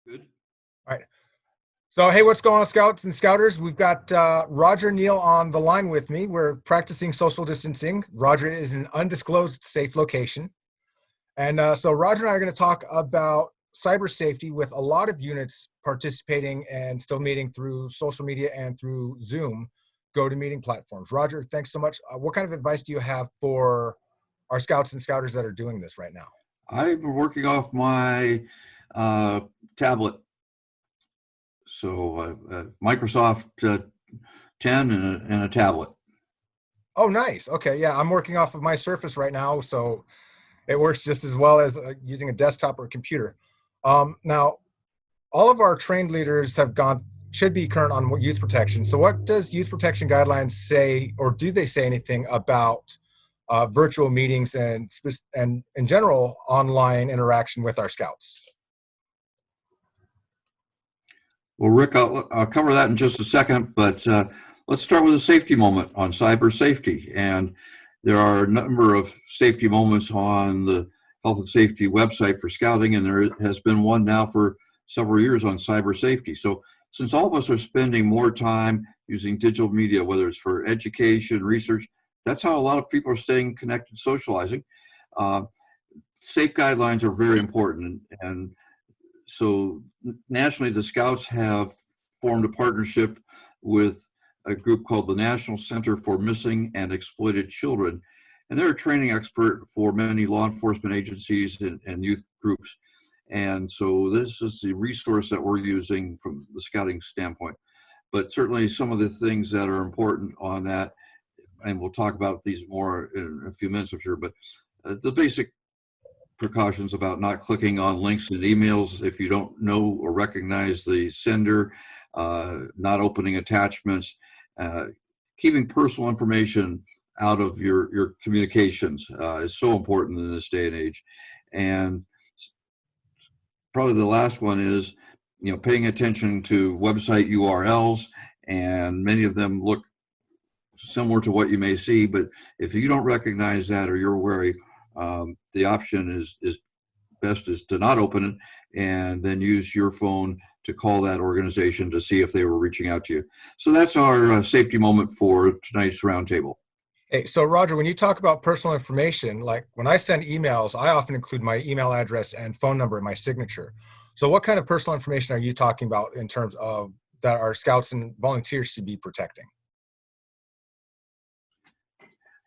Good. All right. So, hey, what's going on, Scouts and Scouters? We've got Roger Neal on the line with me. We're practicing social distancing. Roger is in an undisclosed safe location. And so Roger and I are going to talk about cyber safety with a lot of units participating and still meeting through social media and through Zoom GoToMeeting platforms. Roger, thanks so much. What kind of advice do you have for our Scouts and Scouters that are doing this right now? I'm working off my tablet. So Microsoft 10 and a tablet. Oh, nice. Okay, yeah, I'm working off of my Surface right now, so it works just as well as using a desktop or a computer. Now, all of our trained leaders should be current on youth protection. So what does youth protection guidelines say, or do they say anything about virtual meetings and in general online interaction with our Scouts? Well, Rick, I'll cover that in just a second, but let's start with a safety moment on cyber safety. And there are a number of safety moments on the Health and Safety website for Scouting, and there has been one now for several years on cyber safety. So since all of us are spending more time using digital media, whether it's for education, research, that's how a lot of people are staying connected, socializing. Safe guidelines are very important, and so nationally, the Scouts have formed a partnership with a group called the National Center for Missing and Exploited Children. And they're a training expert for many law enforcement agencies and youth groups. And so this is the resource that we're using from the Scouting standpoint. But certainly some of the things that are important on that, and we'll talk about these more in a few minutes, I'm sure, but the basic precautions about not clicking on links in emails if you don't know or recognize the sender, not opening attachments, keeping personal information out of your communications is so important in this day and age. And probably the last one is, paying attention to website URLs, and many of them look similar to what you may see, but if you don't recognize that or you're wary, the option is best is to not open it and then use your phone to call that organization to see if they were reaching out to you. So that's our safety moment for tonight's roundtable. Hey, so Roger, when you talk about personal information, like when I send emails, I often include my email address and phone number in my signature. So what kind of personal information are you talking about in terms of that our Scouts and volunteers should be protecting?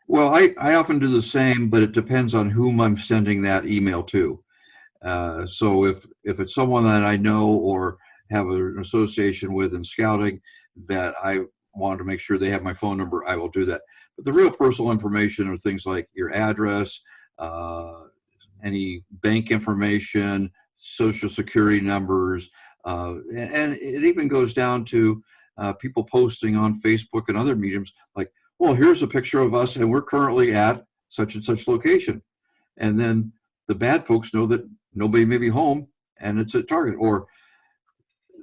Well, I often do the same, but it depends on whom I'm sending that email to. So if it's someone that I know or have an association with in Scouting that I want to make sure they have my phone number, I will do that. But the real personal information are things like your address, any bank information, social security numbers, and it even goes down to people posting on Facebook and other mediums like, well, here's a picture of us and we're currently at such and such location. And then the bad folks know that nobody may be home and it's at Target, or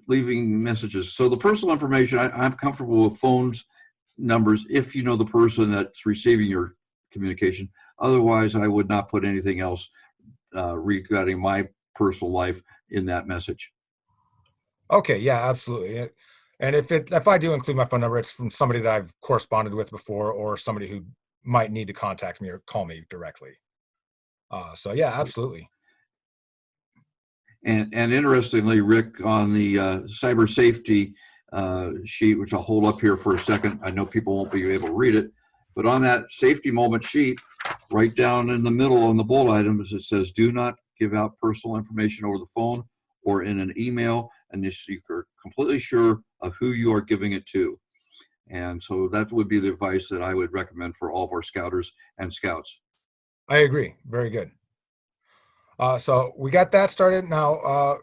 leaving messages. So the personal information, I'm comfortable with phones, numbers, if you know the person that's receiving your communication. Otherwise, I would not put anything else regarding my personal life in that message. Okay, yeah, absolutely. And if I do include my phone number, it's from somebody that I've corresponded with before, or somebody who might need to contact me or call me directly. So yeah, absolutely. And interestingly, Rick, on the cyber safety sheet, which I'll hold up here for a second, I know people won't be able to read it, but on that safety moment sheet, right down in the middle on the bold items, it says, do not give out personal information over the phone or in an email, and you're completely sure of who you are giving it to. And so that would be the advice that I would recommend for all of our Scouters and Scouts. I agree. Very good. So we got that started. Now,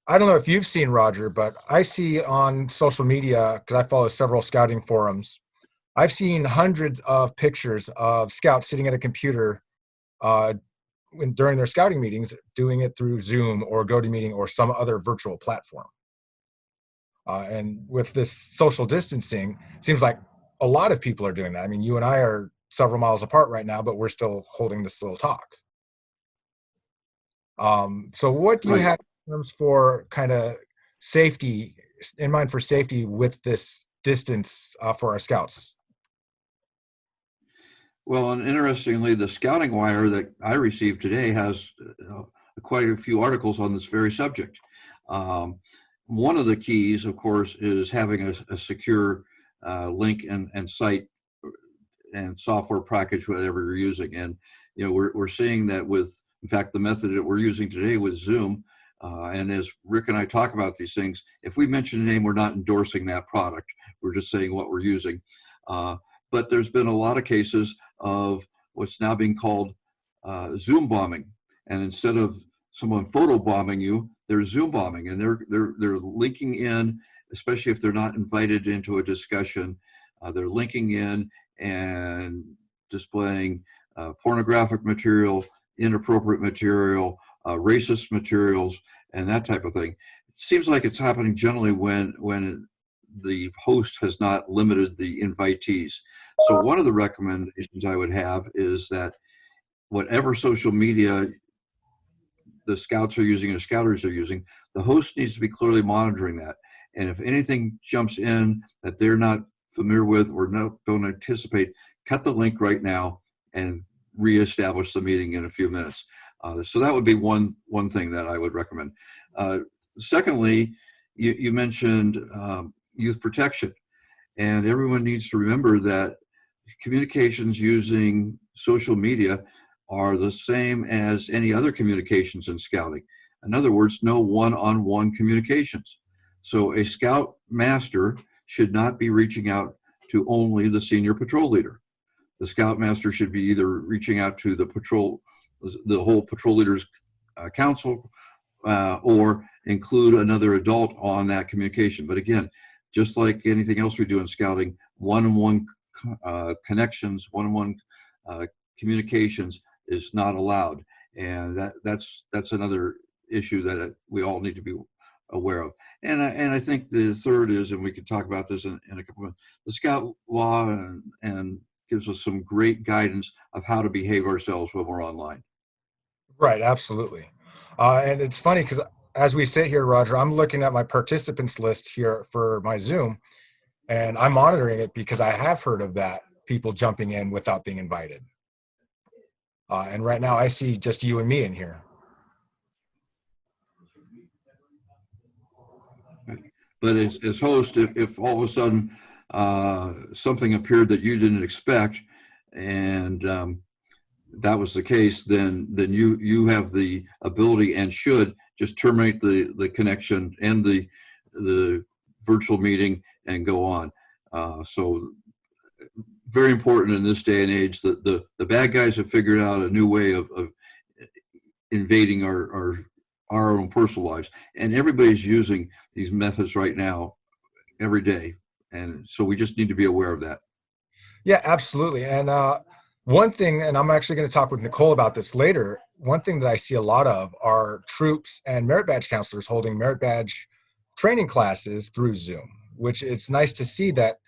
I don't know if you've seen Roger, but I see on social media, because I follow several Scouting forums, I've seen hundreds of pictures of Scouts sitting at a computer during their Scouting meetings, doing it through Zoom or GoToMeeting or some other virtual platform. And with this social distancing, it seems like a lot of people are doing that. I mean, you and I are several miles apart right now, but we're still holding this little talk. So what do you have terms for kind of safety, in mind for safety with this distance for our scouts? Well, and interestingly, the Scouting Wire that I received today has quite a few articles on this very subject. Um, One of the keys, of course, is having a secure link and site and software package, whatever you're using. And, we're seeing that with, in fact, the method that we're using today with Zoom. And as Rick and I talk about these things, if we mention a name, we're not endorsing that product. We're just saying what we're using. But there's been a lot of cases of what's now being called Zoom bombing. And instead of someone photo bombing you, they're Zoom bombing, and they're linking in, especially if they're not invited into a discussion. They're linking in and displaying pornographic material, inappropriate material, racist materials, and that type of thing. It seems like it's happening generally when the host has not limited the invitees. So one of the recommendations I would have is that whatever social media the scouts are using or scouters are using, the host needs to be clearly monitoring that. And if anything jumps in that they're not familiar with or don't anticipate, cut the link right now and reestablish the meeting in a few minutes. So that would be one thing that I would recommend. Secondly, you mentioned youth protection. And everyone needs to remember that communications using social media are the same as any other communications in scouting. In other words, no one-on-one communications. So a scout master should not be reaching out to only the senior patrol leader. The scout master should be either reaching out to the whole patrol leaders council, or include another adult on that communication. But again, just like anything else we do in scouting, one-on-one connections, one-on-one communications is not allowed, and that's another issue that we all need to be aware of. And I think the third is, and we could talk about this in a couple of minutes, the scout law and gives us some great guidance of how to behave ourselves when we're online. Right, absolutely. And it's funny because as we sit here, Roger, I'm looking at my participants list here for my Zoom, and I'm monitoring it because I have heard of that, people jumping in without being invited. And right now I see just you and me in here. But as host, if all of a sudden something appeared that you didn't expect, and that was the case, then you have the ability and should just terminate the connection and the virtual meeting and go on. So very important in this day and age that the bad guys have figured out a new way of invading our own personal lives, and everybody's using these methods right now every day, and so we just need to be aware of that. Yeah, absolutely. And one thing, and I'm actually going to talk with Nicole about this later, one thing that I see a lot of are troops and merit badge counselors holding merit badge training classes through Zoom, which it's nice to see that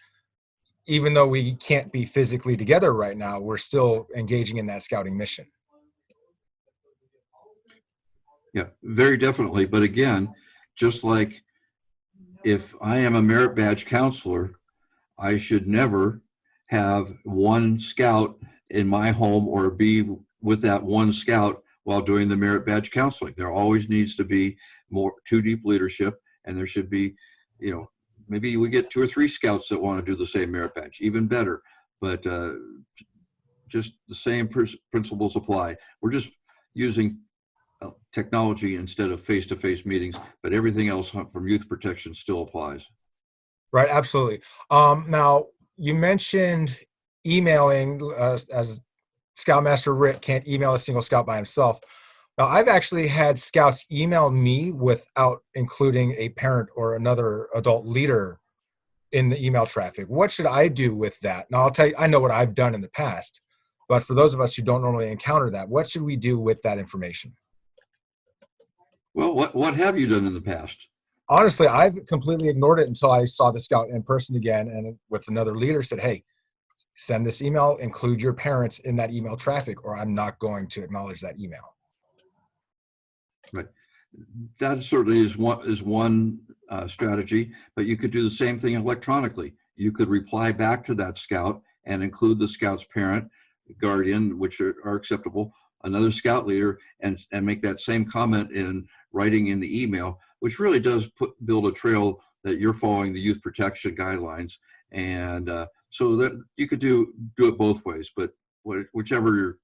even though we can't be physically together right now, we're still engaging in that scouting mission. Yeah, very definitely. But again, just like if I am a merit badge counselor, I should never have one scout in my home or be with that one scout while doing the merit badge counseling. There always needs to be more two deep leadership, and there should be, maybe we get 2 or 3 scouts that want to do the same merit badge, even better. But just the same principles apply. We're just using technology instead of face-to-face meetings, but everything else from youth protection still applies. Right, absolutely. Now, you mentioned emailing, as Scoutmaster Rick can't email a single scout by himself. Now, I've actually had scouts email me without including a parent or another adult leader in the email traffic. What should I do with that? Now, I'll tell you, I know what I've done in the past, but for those of us who don't normally encounter that, what should we do with that information? Well, what have you done in the past? Honestly, I've completely ignored it until I saw the scout in person again, and with another leader said, hey, send this email, include your parents in that email traffic, or I'm not going to acknowledge that email. Right. that certainly is one strategy, but you could do the same thing electronically. You could reply back to that scout and include the scout's parent, guardian, which are acceptable, another scout leader, and make that same comment in writing in the email, which really does build a trail that you're following the youth protection guidelines. And so that you could do it both ways, but whichever you're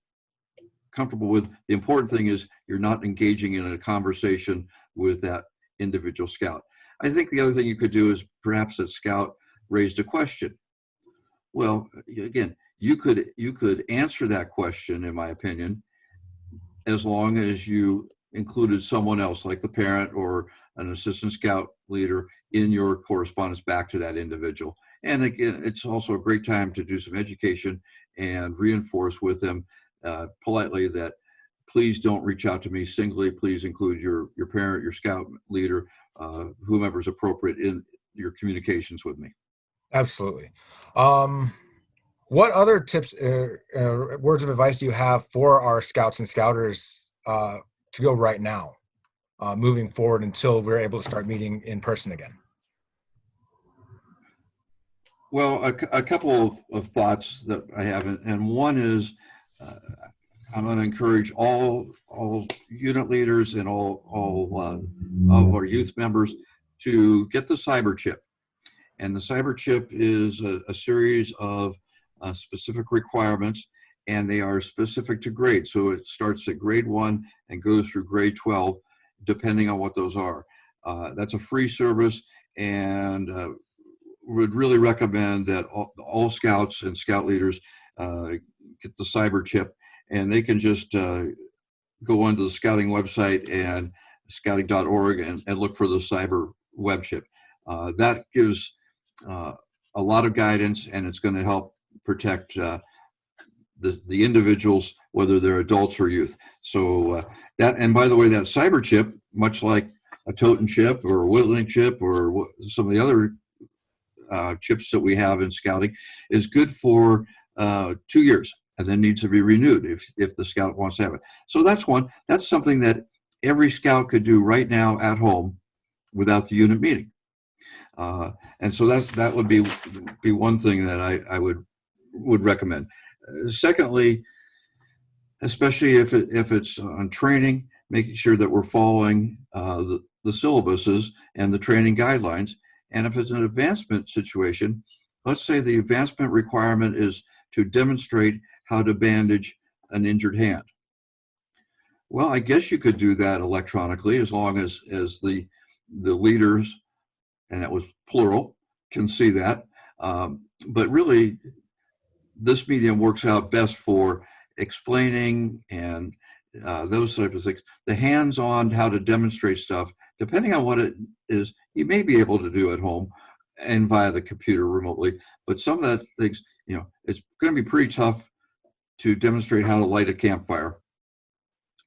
comfortable with. The important thing is you're not engaging in a conversation with that individual scout. I think the other thing you could do is perhaps that scout raised a question. Well, again, you could answer that question, in my opinion, as long as you included someone else, like the parent or an assistant scout leader, in your correspondence back to that individual. And again, it's also a great time to do some education and reinforce with them politely that please don't reach out to me singly. Please include your parent, your scout leader, whomever is appropriate in your communications with me. Absolutely. What other tips, words of advice do you have for our scouts and scouters to go right now, moving forward until we're able to start meeting in person again? Well, a couple of thoughts that I have, and one is I'm going to encourage all unit leaders and all of our youth members to get the cyber chip. And the cyber chip is a series of specific requirements, and they are specific to grade. So it starts at grade 1 and goes through grade 12, depending on what those are. That's a free service, and would really recommend that all scouts and scout leaders get the cyber chip, and they can just go onto the scouting website and scouting.org and look for the cyber web chip. That gives a lot of guidance, and it's going to help protect the individuals, whether they're adults or youth. So that, and by the way, that cyber chip, much like a totem chip or a whittling chip or some of the other chips that we have in scouting, is good for 2 years and then needs to be renewed if the scout wants to have it. So that's something that every scout could do right now at home without the unit meeting. And so that would be one thing that I would recommend. Secondly, especially if it's on training, making sure that we're following the syllabuses and the training guidelines. And if it's an advancement situation, let's say the advancement requirement is to demonstrate how to bandage an injured hand. Well, I guess you could do that electronically as long as the leaders, and that was plural, can see that. But really, this medium works out best for explaining and those types of things. The hands-on how to demonstrate stuff, depending on what it is, you may be able to do at home and via the computer remotely. But some of that things, it's going to be pretty tough to demonstrate how to light a campfire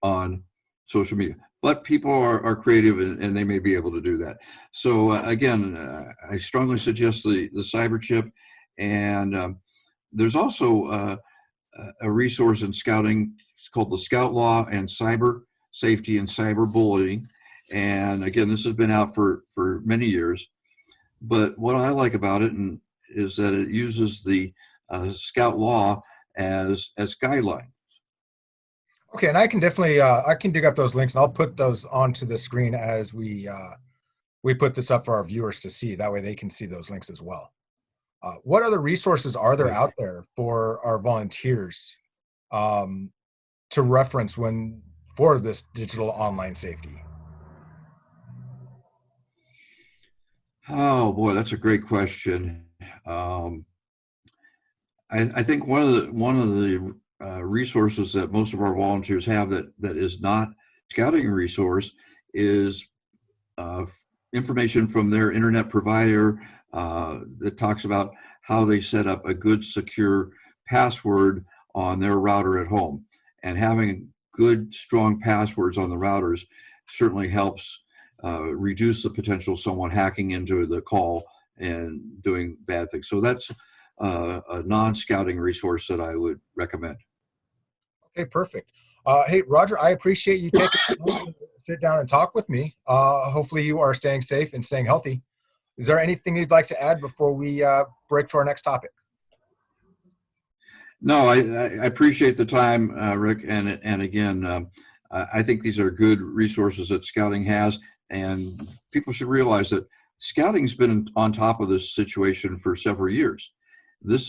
on social media. But people are creative, and they may be able to do that. So again, I strongly suggest the cyber chip. And there's also a resource in scouting. It's called the Scout Law and Cyber Safety and Cyberbullying. And again, this has been out for many years. But what I like about it is that it uses the Scout Law as guideline. Okay, and I can definitely I can dig up those links, and I'll put those onto the screen as we put this up for our viewers to see. That way they can see those links as well. What other resources are there out there for our volunteers to reference for this digital online safety? Oh boy, that's a great question. I think one of the resources that most of our volunteers have that is not scouting resource is information from their internet provider that talks about how they set up a good secure password on their router at home. And having good strong passwords on the routers certainly helps reduce the potential of someone hacking into the call and doing bad things. So that's a non-scouting resource that I would recommend. Okay, perfect. Hey, Roger, I appreciate you taking the time to sit down and talk with me. Hopefully you are staying safe and staying healthy. Is there anything you'd like to add before we break to our next topic? No, I appreciate the time, Rick, and again, I think these are good resources that Scouting has, and people should realize that Scouting's been on top of this situation for several years.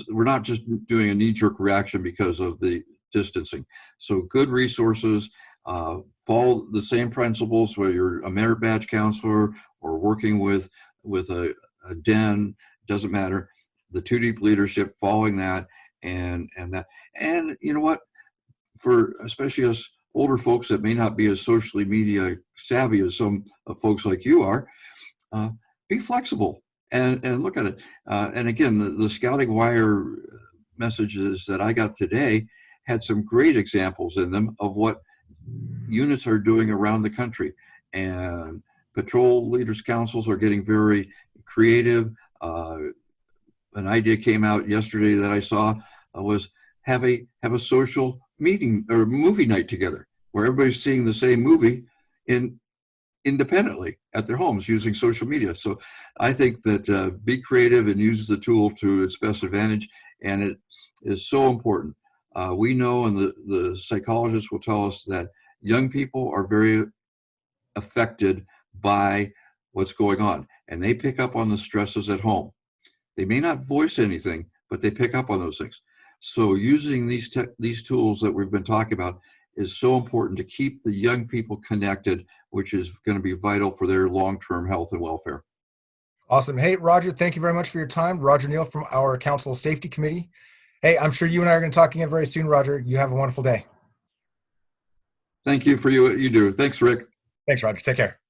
We're not just doing a knee-jerk reaction because of the distancing. So good resources, follow the same principles, whether you're a merit badge counselor or working with a den, doesn't matter. The Two Deep leadership, following that, and you know what, for especially us older folks that may not be as socially media savvy as some folks like you are, be flexible and look at it. And again, the Scouting Wire messages that I got today had some great examples in them of what units are doing around the country, and patrol leaders councils are getting very creative. An idea came out yesterday that I saw was have a social meeting or movie night together where everybody's seeing the same movie independently at their homes using social media. So I think that be creative and use the tool to its best advantage, and it is so important. We know, and the psychologists will tell us, that young people are very affected by what's going on, and they pick up on the stresses at home. They may not voice anything, but they pick up on those things. So using these tools that we've been talking about is so important to keep the young people connected, which is going to be vital for their long-term health and welfare. Awesome. Hey, Roger, thank you very much for your time. Roger Neal from our Council Safety Committee. Hey, I'm sure you and I are going to talk again very soon, Roger. You have a wonderful day. Thank you for what you do. Thanks, Rick. Thanks, Roger. Take care.